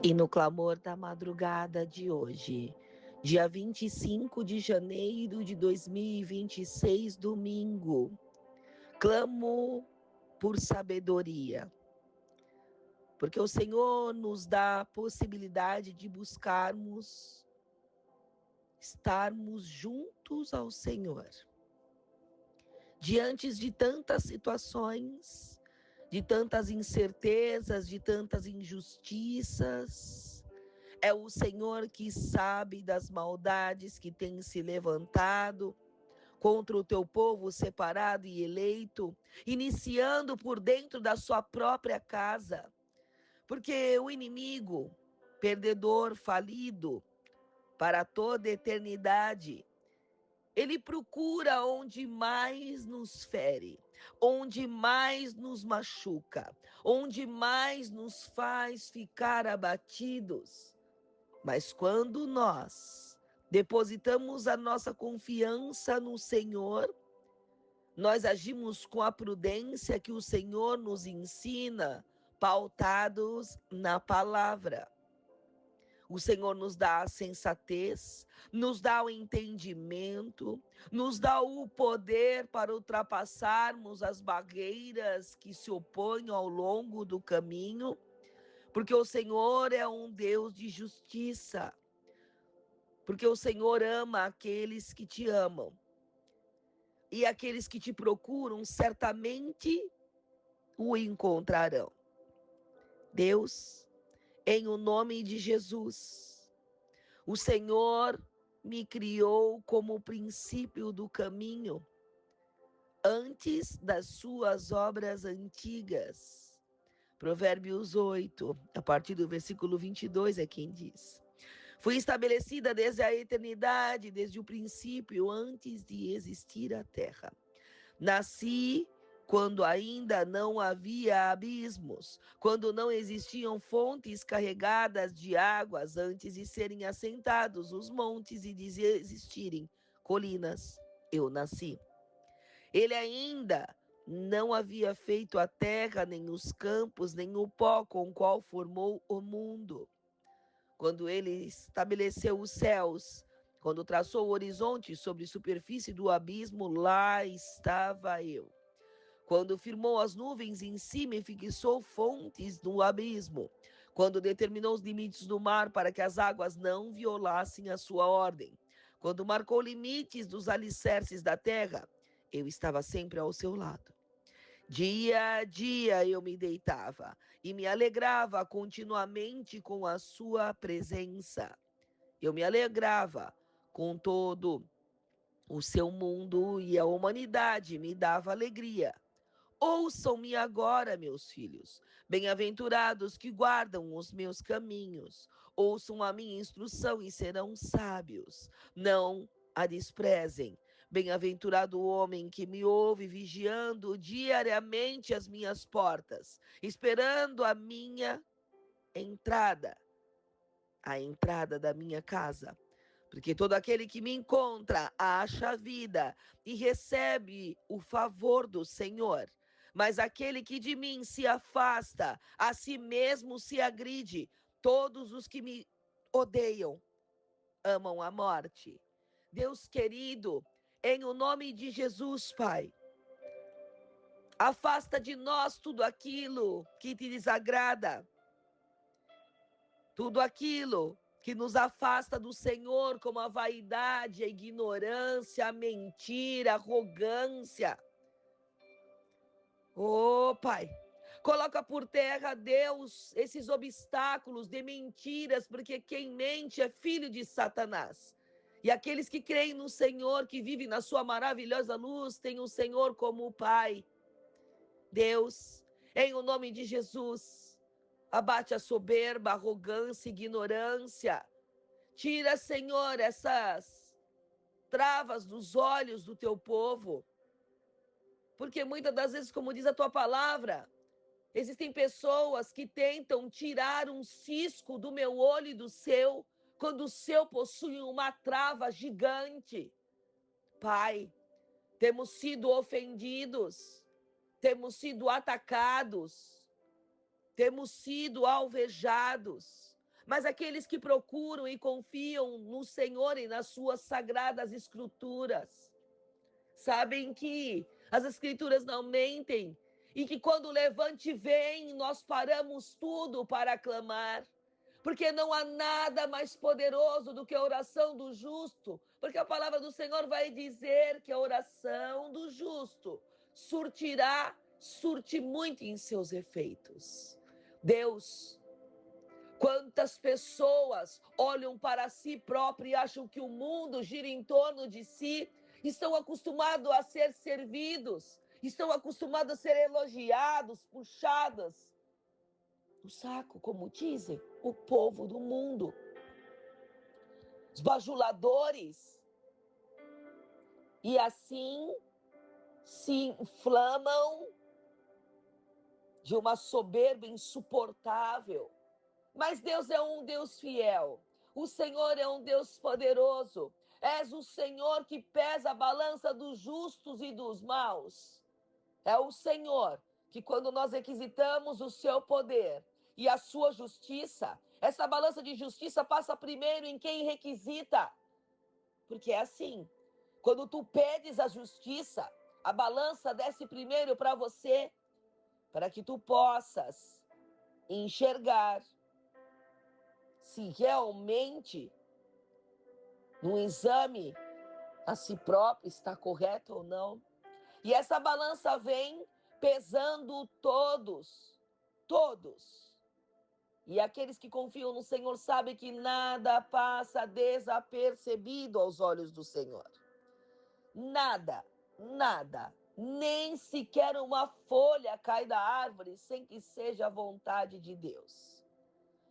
E no clamor da madrugada de hoje, dia 25 de janeiro de 2026, domingo, clamo por sabedoria, porque o Senhor nos dá a possibilidade de buscarmos, estarmos juntos ao Senhor. Diante de tantas situações, de tantas incertezas, de tantas injustiças, é o Senhor que sabe das maldades que têm se levantado contra o teu povo separado e eleito, iniciando por dentro da sua própria casa. Porque o inimigo, perdedor, falido, para toda a eternidade, ele procura onde mais nos fere, onde mais nos machuca, onde mais nos faz ficar abatidos. Mas quando nós depositamos a nossa confiança no Senhor, nós agimos com a prudência que o Senhor nos ensina, pautados na palavra. O Senhor nos dá a sensatez, nos dá o entendimento, nos dá o poder para ultrapassarmos as barreiras que se opõem ao longo do caminho, porque o Senhor é um Deus de justiça, porque o Senhor ama aqueles que te amam, e aqueles que te procuram certamente o encontrarão. Deus, em o nome de Jesus, o Senhor me criou como o princípio do caminho, antes das suas obras antigas. Provérbios 8, a partir do versículo 22 é quem diz. Fui estabelecida desde a eternidade, desde o princípio, antes de existir a terra. Nasci quando ainda não havia abismos, quando não existiam fontes carregadas de águas, antes de serem assentados os montes e de existirem colinas, eu nasci. Ele ainda não havia feito a terra, nem os campos, nem o pó com o qual formou o mundo. Quando ele estabeleceu os céus, quando traçou o horizonte sobre a superfície do abismo, lá estava eu. Quando firmou as nuvens em cima e fixou fontes no abismo, quando determinou os limites do mar para que as águas não violassem a sua ordem, quando marcou limites dos alicerces da terra, eu estava sempre ao seu lado. Dia a dia eu me deitava e me alegrava continuamente com a sua presença. Eu me alegrava com todo o seu mundo e a humanidade me dava alegria. Ouçam-me agora, meus filhos, bem-aventurados que guardam os meus caminhos. Ouçam a minha instrução e serão sábios. Não a desprezem. Bem-aventurado o homem que me ouve, vigiando diariamente as minhas portas, esperando a minha entrada, a entrada da minha casa. Porque todo aquele que me encontra acha vida e recebe o favor do Senhor. Mas aquele que de mim se afasta, a si mesmo se agride. Todos os que me odeiam amam a morte. Deus querido, em o nome de Jesus, Pai, afasta de nós tudo aquilo que te desagrada, tudo aquilo que nos afasta do Senhor, como a vaidade, a ignorância, a mentira, a arrogância. Oh, Pai, coloca por terra, Deus, esses obstáculos de mentiras, porque quem mente é filho de Satanás. E aqueles que creem no Senhor, que vivem na sua maravilhosa luz, têm o Senhor como o Pai. Deus, em o nome de Jesus, abate a soberba, a arrogância, a ignorância. Tira, Senhor, essas travas dos olhos do teu povo. Porque muitas das vezes, como diz a tua palavra, existem pessoas que tentam tirar um cisco do meu olho e do seu, quando o seu possui uma trava gigante. Pai, temos sido ofendidos, temos sido atacados, temos sido alvejados, mas aqueles que procuram e confiam no Senhor e nas suas sagradas escrituras, sabem que as escrituras não mentem e que quando o levante vem, nós paramos tudo para clamar. Porque não há nada mais poderoso do que a oração do justo, porque a palavra do Senhor vai dizer que a oração do justo surte muito em seus efeitos. Deus, quantas pessoas olham para si próprias e acham que o mundo gira em torno de si, estão acostumados a ser servidos, estão acostumados a ser elogiados, puxados no saco, como dizem, o povo do mundo. Os bajuladores. E assim se inflamam de uma soberba insuportável. Mas Deus é um Deus fiel. O Senhor é um Deus poderoso. És o Senhor que pesa a balança dos justos e dos maus. É o Senhor que, quando nós requisitamos o seu poder e a sua justiça, essa balança de justiça passa primeiro em quem requisita. Porque é assim, quando tu pedes a justiça, a balança desce primeiro para você, para que tu possas enxergar se realmente no exame a si próprio está correto ou não. E essa balança vem pesando todos. E aqueles que confiam no Senhor sabem que nada passa desapercebido aos olhos do Senhor. Nada, nem sequer uma folha cai da árvore sem que seja a vontade de Deus.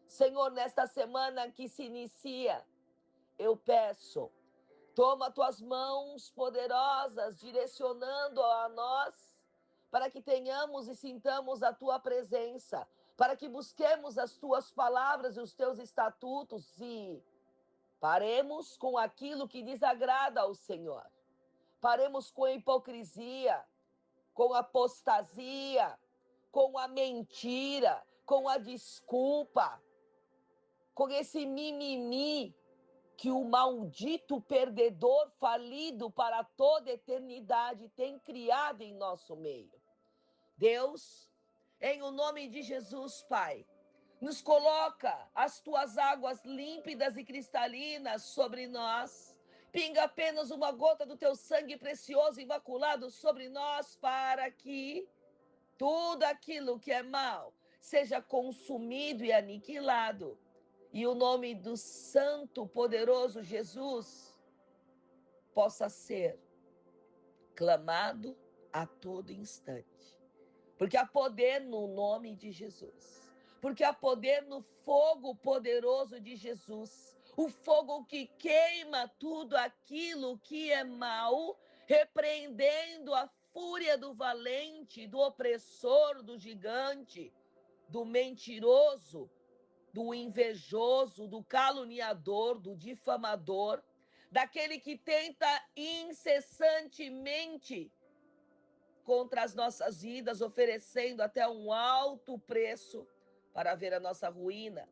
Senhor, nesta semana que se inicia, eu peço, toma tuas mãos poderosas, direcionando a nós, para que tenhamos e sintamos a tua presença, para que busquemos as tuas palavras e os teus estatutos e paremos com aquilo que desagrada ao Senhor. Paremos com a hipocrisia, com a apostasia, com a mentira, com a desculpa, com esse mimimi que o maldito perdedor falido para toda eternidade tem criado em nosso meio. Deus, em o nome de Jesus, Pai, nos coloca as tuas águas límpidas e cristalinas sobre nós. Pinga apenas uma gota do teu sangue precioso e imaculado sobre nós, para que tudo aquilo que é mal seja consumido e aniquilado. E o nome do santo, poderoso Jesus possa ser clamado a todo instante. Porque há poder no nome de Jesus. Porque há poder no fogo poderoso de Jesus. O fogo que queima tudo aquilo que é mal, repreendendo a fúria do valente, do opressor, do gigante, do mentiroso, do invejoso, do caluniador, do difamador, daquele que tenta incessantemente contra as nossas vidas, oferecendo até um alto preço para ver a nossa ruína.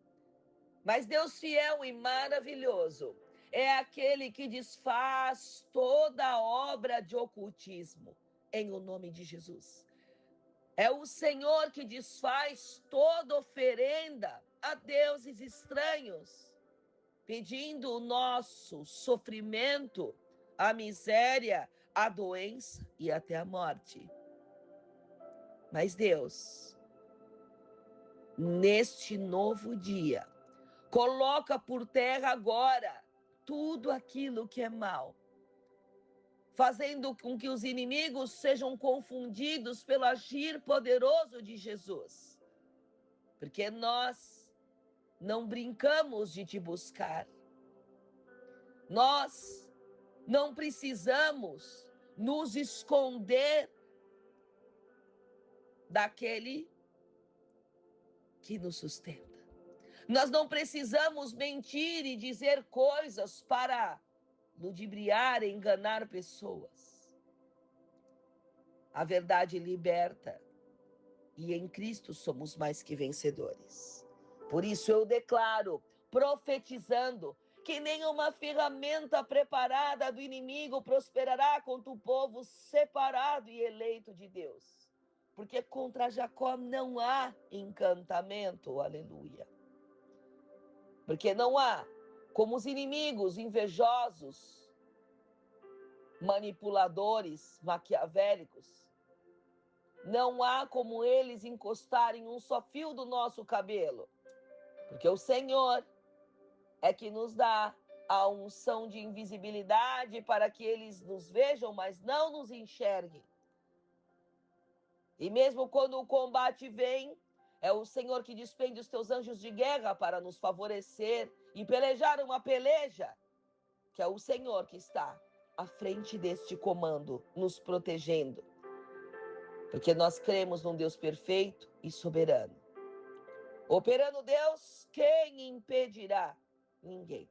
Mas Deus fiel e maravilhoso é aquele que desfaz toda a obra de ocultismo, em o nome de Jesus. É o Senhor que desfaz toda oferenda a deuses estranhos, pedindo o nosso sofrimento, a miséria, a doença e até a morte. Mas Deus, neste novo dia, coloca por terra agora tudo aquilo que é mal, fazendo com que os inimigos sejam confundidos pelo agir poderoso de Jesus. Porque nós não brincamos de te buscar. Nós não precisamos nos esconder daquele que nos sustenta. Nós não precisamos mentir e dizer coisas para ludibriar e enganar pessoas. A verdade liberta e em Cristo somos mais que vencedores. Por isso eu declaro profetizando que nenhuma ferramenta preparada do inimigo prosperará contra o povo separado e eleito de Deus. Porque contra Jacó não há encantamento, aleluia. Porque não há, como os inimigos invejosos, manipuladores, maquiavélicos, não há como eles encostarem um só fio do nosso cabelo. Porque o Senhor é que nos dá a unção de invisibilidade para que eles nos vejam, mas não nos enxerguem. E mesmo quando o combate vem, é o Senhor que despende os teus anjos de guerra para nos favorecer e pelejar uma peleja, que é o Senhor que está à frente deste comando, nos protegendo. Porque nós cremos num Deus perfeito e soberano. Operando Deus, quem impedirá? Ninguém.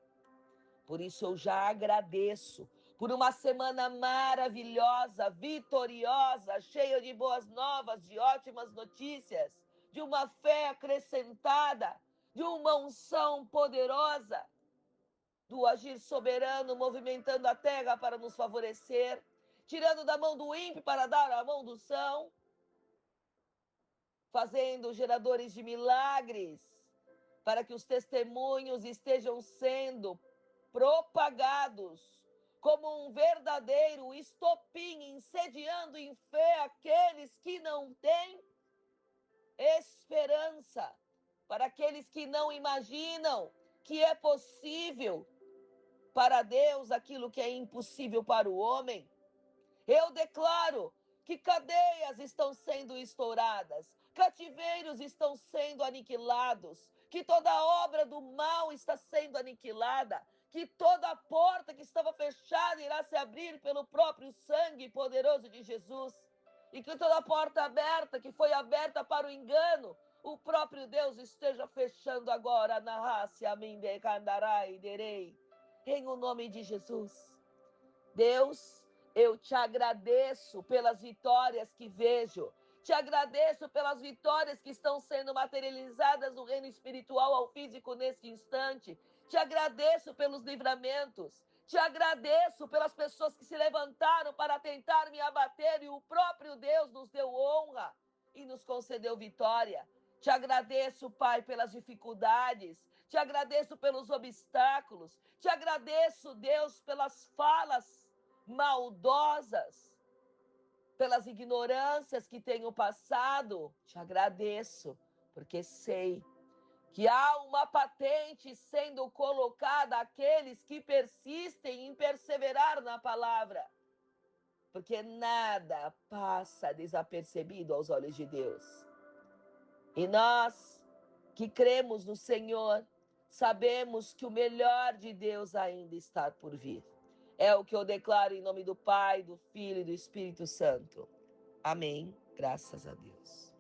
Por isso eu já agradeço por uma semana maravilhosa, vitoriosa, cheia de boas novas, de ótimas notícias, de uma fé acrescentada, de uma unção poderosa, do agir soberano, movimentando a terra para nos favorecer, tirando da mão do ímpio para dar à mão do são, fazendo geradores de milagres, para que os testemunhos estejam sendo propagados como um verdadeiro estopim, incendiando em fé aqueles que não têm esperança, para aqueles que não imaginam que é possível para Deus aquilo que é impossível para o homem. Eu declaro que cadeias estão sendo estouradas, cativeiros estão sendo aniquilados, que toda obra do mal está sendo aniquilada, que toda porta que estava fechada irá se abrir pelo próprio sangue poderoso de Jesus, e que toda porta aberta, que foi aberta para o engano, o próprio Deus esteja fechando agora na raça, em o nome de Jesus. Deus, eu te agradeço pelas vitórias que vejo. Te agradeço pelas vitórias que estão sendo materializadas no reino espiritual ao físico nesse instante. Te agradeço pelos livramentos. Te agradeço pelas pessoas que se levantaram para tentar me abater e o próprio Deus nos deu honra e nos concedeu vitória. Te agradeço, Pai, pelas dificuldades. Te agradeço pelos obstáculos. Te agradeço, Deus, pelas falas maldosas, pelas ignorâncias que tenho passado. Te agradeço, porque sei que há uma patente sendo colocada àqueles que persistem em perseverar na palavra, porque nada passa desapercebido aos olhos de Deus. E nós que cremos no Senhor, sabemos que o melhor de Deus ainda está por vir. É o que eu declaro em nome do Pai, do Filho e do Espírito Santo. Amém. Graças a Deus.